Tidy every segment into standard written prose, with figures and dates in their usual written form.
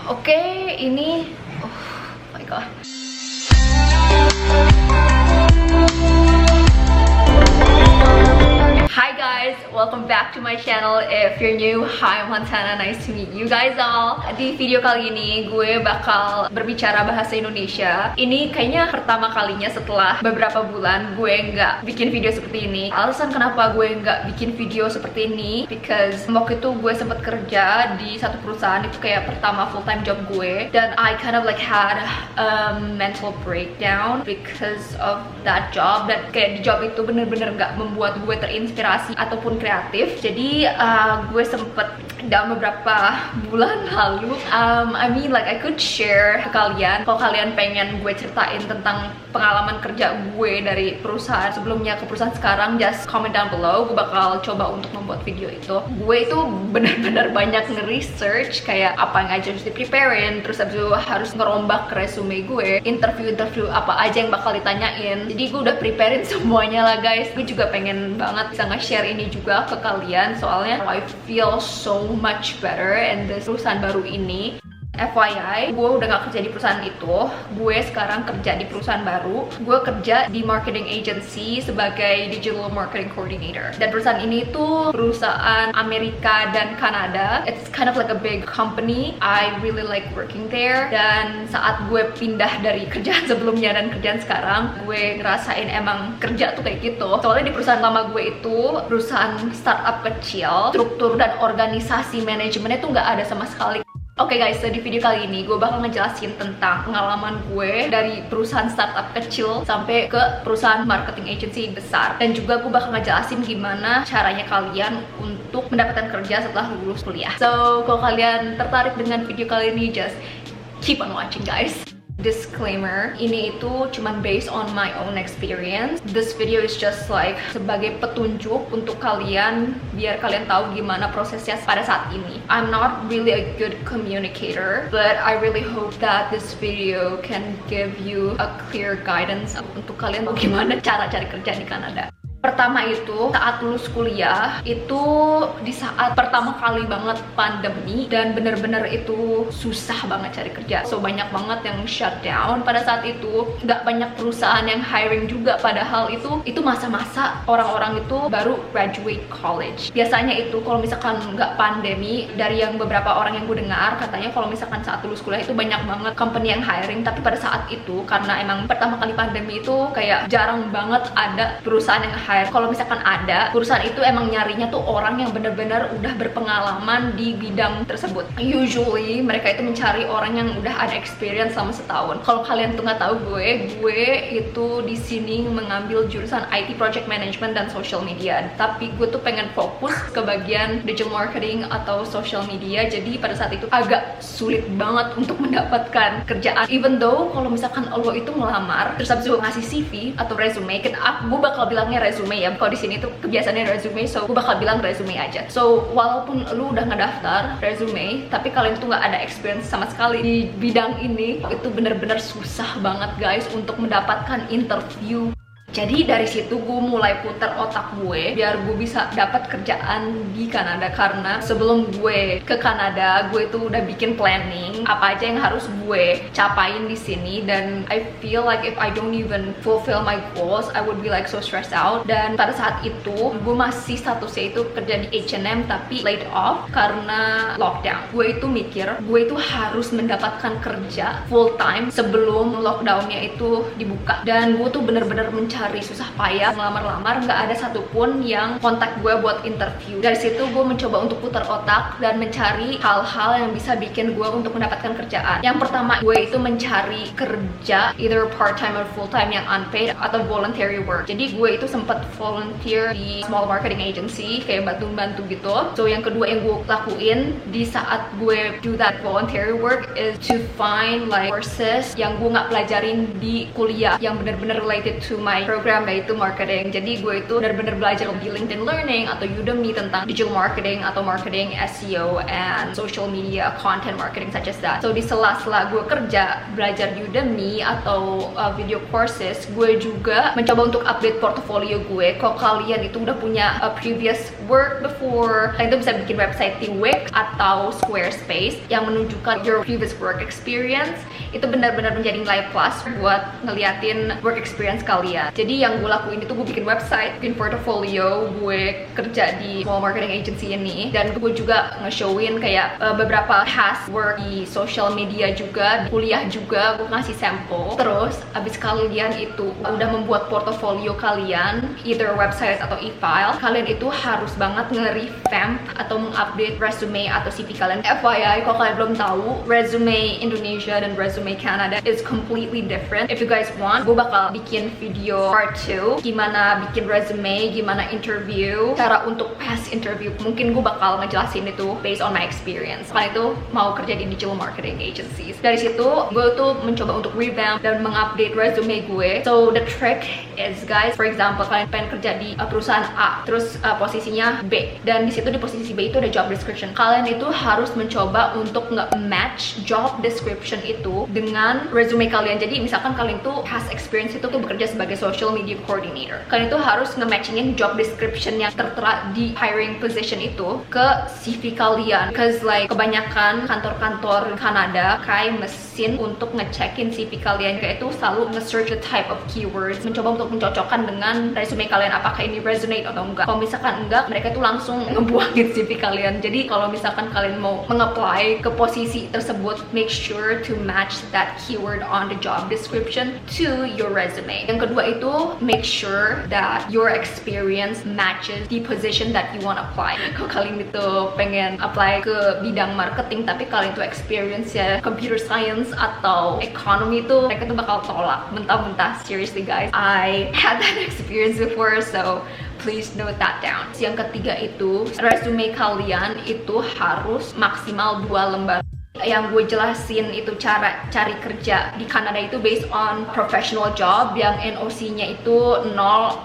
Oke, ini oh my god. Hi guys, welcome back to my channel. If you're new, hi, I'm Montana. Nice to meet you guys all. Di video kali ini gue bakal berbicara bahasa Indonesia. Ini kayaknya pertama kalinya setelah beberapa bulan gue nggak bikin video seperti ini. Alasan kenapa gue nggak bikin video seperti ini, because waktu itu gue sempat kerja di satu perusahaan, itu kayak pertama full time job gue, dan I kind of like had a mental breakdown because of that job. Dan kayak di job itu bener-bener nggak membuat gue terinspirasi ataupun kreatif. Jadi gue sempet dalam beberapa bulan lalu, I mean like I could share ke kalian. Kalau kalian pengen gue ceritain tentang pengalaman kerja gue dari perusahaan sebelumnya ke perusahaan sekarang, just comment down below. Gue bakal coba untuk membuat video itu. Gue itu benar-benar banyak nge-research kayak apa yang aja harus di-preparein, terus abis itu harus ngerombak resume gue, interview apa aja yang bakal ditanyain. Jadi gue udah preparein semuanya lah guys. Gue juga pengen banget bisa nge-share ini juga ke kalian, soalnya I feel so much better in this perusahaan baru ini. FYI, gue udah gak kerja di perusahaan itu. Gue sekarang kerja di perusahaan baru. Gue kerja di marketing agency sebagai digital marketing coordinator. Dan perusahaan ini tuh perusahaan Amerika dan Kanada. It's kind of like a big company. I really like working there. Dan saat gue pindah dari kerjaan sebelumnya dan kerjaan sekarang, gue ngerasain emang kerja tuh kayak gitu. Soalnya di perusahaan lama gue itu perusahaan startup kecil. Struktur dan organisasi manajemennya tuh gak ada sama sekali. Oke guys, so di video kali ini gue bakal ngejelasin tentang pengalaman gue dari perusahaan startup kecil sampai ke perusahaan marketing agency besar. Dan juga gue bakal ngejelasin gimana caranya kalian untuk mendapatkan kerja setelah lulus kuliah. So, kalau kalian tertarik dengan video kali ini, just keep on watching guys. Disclaimer, ini itu cuman based on my own experience. This video is just like sebagai petunjuk untuk kalian, biar kalian tahu gimana prosesnya pada saat ini. I'm not really a good communicator, but I really hope that this video can give you a clear guidance untuk kalian bagaimana cara cari kerja di Kanada. Pertama itu saat lulus kuliah, itu di saat pertama kali banget pandemi, dan bener-bener itu susah banget cari kerja. So banyak banget yang shutdown pada saat itu. Nggak banyak perusahaan yang hiring juga, padahal itu masa-masa orang-orang itu baru graduate college. Biasanya itu kalau misalkan nggak pandemi, dari yang beberapa orang yang gue dengar, katanya kalau misalkan saat lulus kuliah itu banyak banget company yang hiring. Tapi pada saat itu, karena emang pertama kali pandemi itu kayak jarang banget ada perusahaan yang hire. Kalau misalkan ada, perusahaan itu emang nyarinya tuh orang yang bener-bener udah berpengalaman di bidang tersebut. Usually mereka itu mencari orang yang udah ada experience selama setahun. Kalau kalian tuh nggak tahu, gue itu di sini mengambil jurusan IT project management dan social media. Tapi gue tuh pengen fokus ke bagian digital marketing atau social media. Jadi pada saat itu agak sulit banget untuk mendapatkan kerjaan. Even though kalau misalkan lo itu ngelamar, terus habis itu ngasih CV atau resume, gue bakal bilangnya resume ya, kalau di sini tuh kebiasaannya resume, so gue bakal bilang resume aja. So walaupun lu udah ngedaftar resume, tapi kalian tuh nggak ada experience sama sekali di bidang ini, itu bener-bener susah banget guys untuk mendapatkan interview. Jadi dari situ gue mulai putar otak gue biar gue bisa dapat kerjaan di Kanada. Karena sebelum gue ke Kanada, gue tuh udah bikin planning apa aja yang harus gue capain di sini, dan I feel like if I don't even fulfill my goals, I would be like so stressed out. Dan pada saat itu gue masih statusnya itu kerja di H&M tapi laid off karena lockdown. Gue itu mikir gue itu harus mendapatkan kerja full time sebelum lockdownnya itu dibuka. Dan gue tuh bener-bener mencari susah payah ngelamar-lamar, nggak ada satupun yang kontak gue buat interview. Dari situ gue mencoba untuk putar otak dan mencari hal-hal yang bisa bikin gue untuk mendapatkan kerjaan. Yang pertama, gue itu mencari kerja either part-time or full-time yang unpaid atau voluntary work. Jadi gue itu sempat volunteer di small marketing agency, kayak bantu-bantu gitu. So yang kedua yang gue lakuin di saat gue do that voluntary work is to find like courses yang gue nggak pelajarin di kuliah yang benar-benar related to my program yaitu marketing. Jadi gue itu benar-benar belajar di LinkedIn Learning atau Udemy tentang digital marketing atau marketing, SEO, and social media content marketing such as that. So di sela-sela gue kerja belajar di Udemy atau video courses, gue juga mencoba untuk update portfolio gue. Kalau kalian itu udah punya previous work before, kalian itu bisa bikin website di Wix atau Squarespace yang menunjukkan your previous work experience. Itu benar-benar menjadi nilai plus buat ngeliatin work experience kalian. Jadi yang gue lakuin itu gue bikin website, bikin portfolio, gue kerja di small marketing agency ini, dan gue juga nge-showin kayak beberapa past work di social media juga, kuliah juga, gue ngasih sampel. Terus abis kalian itu udah membuat portfolio kalian, either website atau e-file, kalian itu harus banget nge-revamp atau mengupdate resume atau CV kalian. FYI, kalau kalian belum tahu, resume Indonesia dan resume Canada is completely different. If you guys want, gue bakal bikin video part 2 gimana bikin resume, gimana interview, cara untuk pass interview. Mungkin gue bakal ngejelasin itu based on my experience. Kalian itu mau kerja di digital marketing agencies. Dari situ gue tuh mencoba untuk revamp dan mengupdate resume gue. So the trick is, guys, for example, kalian pengen kerja di perusahaan A, terus posisinya B, dan di situ di posisi B itu ada job description. Kalian itu harus mencoba untuk nge-match job description itu dengan resume kalian. Jadi misalkan kalian tuh past experience itu tuh bekerja sebagai social media coordinator, kalian itu harus nge-matchingin job description yang tertera di hiring position itu ke CV kalian. Because like kebanyakan kantor-kantor Kanada kayak mesin untuk ngecekin CV kalian, kayak itu selalu nge-search the type of keywords, mencoba untuk mencocokkan dengan resume kalian apakah ini resonate atau enggak. Kalau misalkan enggak, mereka itu langsung ngebuangin CV kalian. Jadi kalau misalkan kalian mau meng-apply ke posisi tersebut, make sure to match that keyword on the job description to your resume. Yang kedua itu, make sure that your experience matches the position that you want to apply. Kalau kalian itu pengen apply ke bidang marketing tapi kalian itu experience ya computer science atau economy, itu mereka tuh bakal tolak mentah-mentah. Seriously guys, I had that experience before, so please note that down. Yang ketiga itu, resume kalian itu harus maksimal 2 lembar. Yang gue jelasin itu cara cari kerja di Kanada itu based on professional job, yang NOC-nya itu 0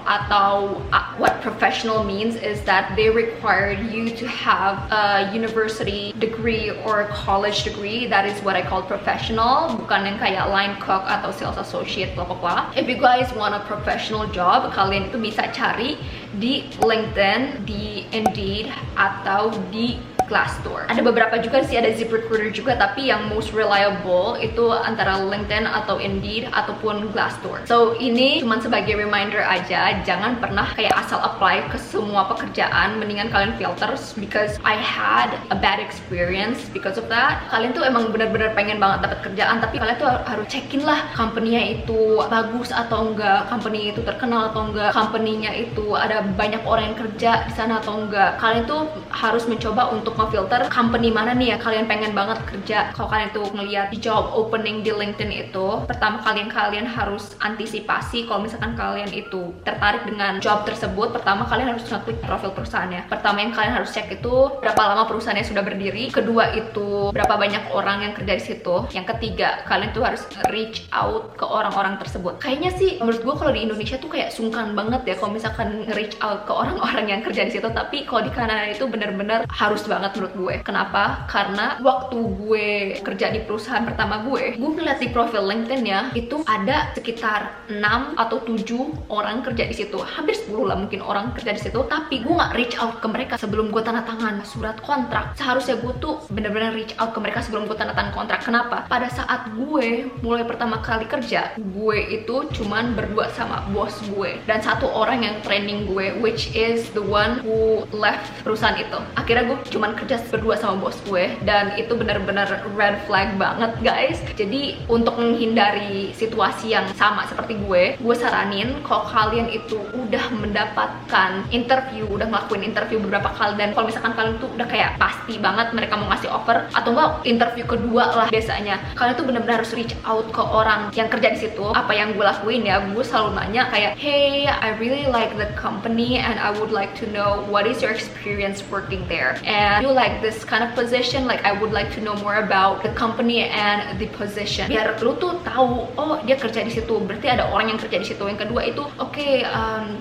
atau what professional means is that they require you to have a university degree or college degree. That is what I call professional, bukan yang kayak line cook atau sales associate blah blah blah. If you guys want a professional job, kalian itu bisa cari di LinkedIn, di Indeed, atau di Glassdoor. Ada beberapa juga sih, ada ZipRecruiter juga, tapi yang most reliable itu antara LinkedIn atau Indeed ataupun Glassdoor. So ini cuma sebagai reminder aja, jangan pernah kayak asal apply ke semua pekerjaan, mendingan kalian filters, because I had a bad experience because of that. Kalian tuh emang benar-benar pengen banget dapat kerjaan, tapi kalian tuh harus cekin lah company-nya itu bagus atau enggak, company itu terkenal atau enggak, company-nya itu ada banyak orang yang kerja di sana atau enggak. Kalian tuh harus mencoba untuk ngefilter company mana nih yang kalian pengen banget kerja. Kalau kalian tuh ngeliat di job opening di LinkedIn itu, pertama kalian harus antisipasi kalau misalkan kalian itu tertarik dengan job tersebut. Pertama kalian harus ngeklik profil perusahaannya. Pertama yang kalian harus cek itu berapa lama perusahaannya sudah berdiri. Kedua itu berapa banyak orang yang kerja di situ. Yang ketiga, kalian tuh harus reach out ke orang-orang tersebut. Kayaknya sih menurut gue kalau di Indonesia tuh kayak sungkan banget ya kalau misalkan reach out ke orang-orang yang kerja di situ, tapi kalau di Kanada itu bener-bener harus banget menurut gue. Kenapa? Karena waktu gue kerja di perusahaan pertama gue ngeliat di profil LinkedIn ya, itu ada sekitar 6 atau 7 orang kerja di situ. Hampir 10 lah mungkin orang kerja di situ, tapi gue nggak reach out ke mereka sebelum gue tanda tangan surat kontrak. Seharusnya gue tuh bener-bener reach out ke mereka sebelum gue tanda tangan kontrak. Kenapa? Pada saat gue mulai pertama kali kerja, gue itu cuman berdua sama bos gue dan satu orang yang training gue, which is the one who left perusahaan itu. Akhirnya gue cuman kerja berdua sama bos gue, dan itu benar-benar red flag banget guys. Jadi untuk menghindari situasi yang sama seperti gue saranin kalau kalian itu udah mendapatkan interview, udah ngelakuin interview beberapa kali, dan kalau misalkan kalian tuh udah kayak pasti banget mereka mau ngasih offer, atau enggak interview kedua lah biasanya, kalian tuh benar-benar harus reach out ke orang yang kerja di situ. Apa yang gue lakuin ya, gue selalu nanya kayak, hey, I really like the company and I would like to know what is your experience working there, and you like this kind of position, like I would like to know more about the company and the position. Biar lu tuh tahu, oh dia kerja di situ, berarti ada orang yang kerja di situ. Yang kedua itu, oke,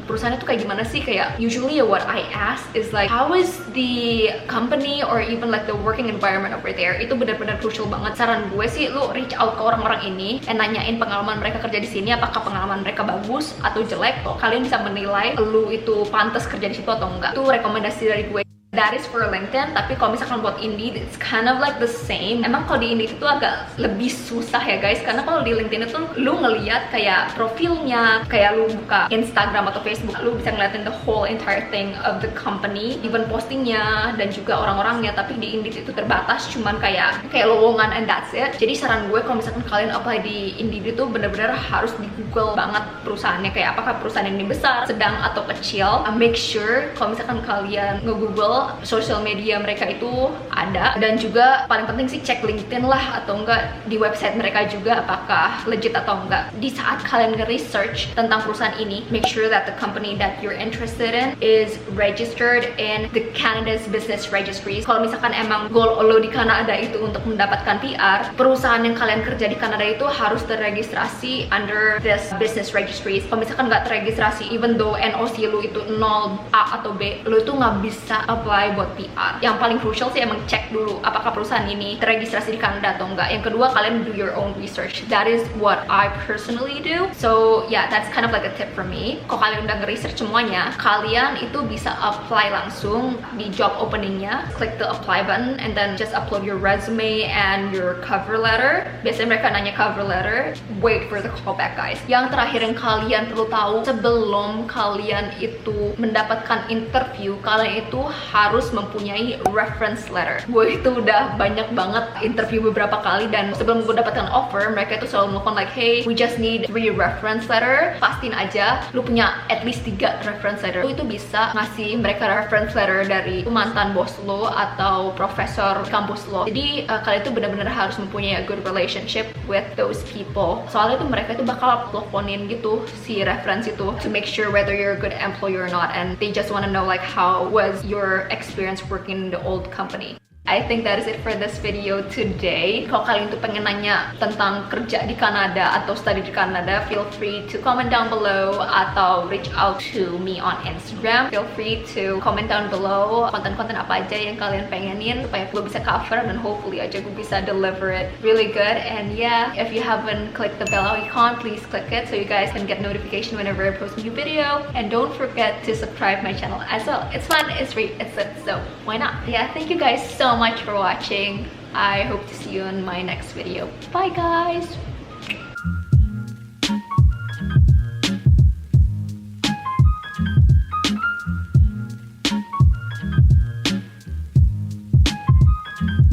perusahaannya tuh kayak gimana sih? Kayak usually what I ask is like, how is the company or even like the working environment over there? Itu benar-benar crucial banget. Saran gue sih, lu reach out ke orang-orang ini and nanyain pengalaman mereka kerja di sini, apakah pengalaman mereka bagus atau jelek. Kok kalian bisa menilai lu itu pantas kerja di situ atau enggak. Itu rekomendasi dari gue. That is for LinkedIn, tapi kalau misalkan buat Indeed, it's kind of like the same. Emang kalau di Indeed itu agak lebih susah ya guys, karena kalau di LinkedIn itu lu ngeliat kayak profilnya, kayak lu buka Instagram atau Facebook, lu bisa ngeliatin the whole entire thing of the company, even postingnya dan juga orang-orangnya. Tapi di Indeed itu terbatas, cuman kayak lowongan and that's it. Jadi saran gue kalau misalkan kalian apply di Indeed itu bener-bener harus di Google banget perusahaannya, kayak apakah perusahaan ini besar, sedang atau kecil. Make sure kalau misalkan kalian nge-Google social media mereka itu ada, dan juga paling penting sih cek LinkedIn lah atau enggak di website mereka juga apakah legit atau enggak. Di saat kalian nge-research tentang perusahaan ini, make sure that the company that you're interested in is registered in the Canada's business registries. Kalau misalkan emang goal lo di Kanada itu untuk mendapatkan PR, perusahaan yang kalian kerja di Kanada itu harus terregistrasi under this business registries. Kalau misalkan nggak terregistrasi, even though NOC lo itu 0 A atau B, lo itu nggak bisa apply buat PR. Yang paling crucial sih emang cek dulu apakah perusahaan ini terregistrasi di Kanada atau enggak. Yang kedua, kalian do your own research. That is what I personally do. So yeah, that's kind of like a tip for me. Kalau kalian udah nge-research semuanya, kalian itu bisa apply langsung di job openingnya. Click the apply button and then just upload your resume and your cover letter. Biasanya mereka nanya cover letter. Wait for the callback guys. Yang terakhir yang kalian perlu tahu sebelum kalian itu mendapatkan interview, kalian itu harus mempunyai reference letter. Gue itu udah banyak banget interview beberapa kali, dan sebelum gue dapatkan offer, mereka itu selalu nelfon like, hey, we just need 3 reference letter. Pastiin aja lu punya at least 3 reference letter. Lu itu bisa ngasih mereka reference letter dari mantan bos lo atau profesor kampus lo. Jadi kalian itu benar-benar harus mempunyai a good relationship with those people. Soalnya itu mereka itu bakal teleponin gitu si reference itu to make sure whether you're a good employee or not, and they just want to know like how was your experience working in the old company. I think that is it for this video today. Kalau kalian tuh pengen nanya tentang kerja di Kanada atau study di Kanada, feel free to comment down below atau reach out to me on Instagram. Feel free to comment down below konten-konten apa aja yang kalian pengenin supaya gue bisa cover, dan hopefully aja gue bisa deliver it really good. And yeah, if you haven't clicked the bell icon, please click it so you guys can get notification whenever I post a new video. And don't forget to subscribe my channel as well. It's fun, it's free, it's it, so why not? Yeah, thank you guys so much for watching. I hope to see you in my next video. Bye guys!